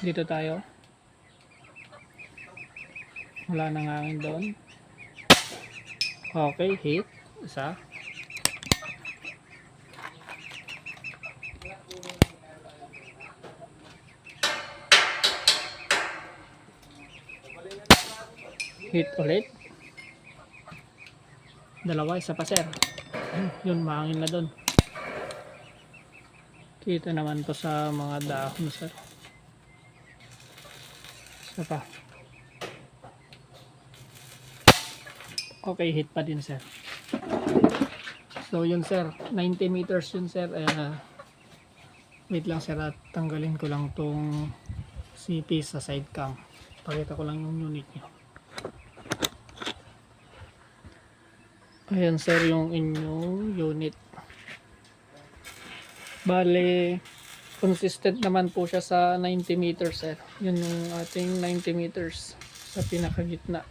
Dito tayo. Wala nang hangin doon. Okay, hit. Isa. Hit ulit. Dalawa, isa pa sir. Yun, mahangin na doon. Kita naman to sa mga dahon sir. Isa pa. Okay, hit pa din sir. So yun sir, 90 meters yun sir. Wait lang sir, at tanggalin ko lang tong CP sa side cam. Pakita ko lang yung unit nyo. Ayan sir yung inyong unit. Bale, consistent naman po siya sa 90 meters sir. Yun yung ating 90 meters sa pinakagitna.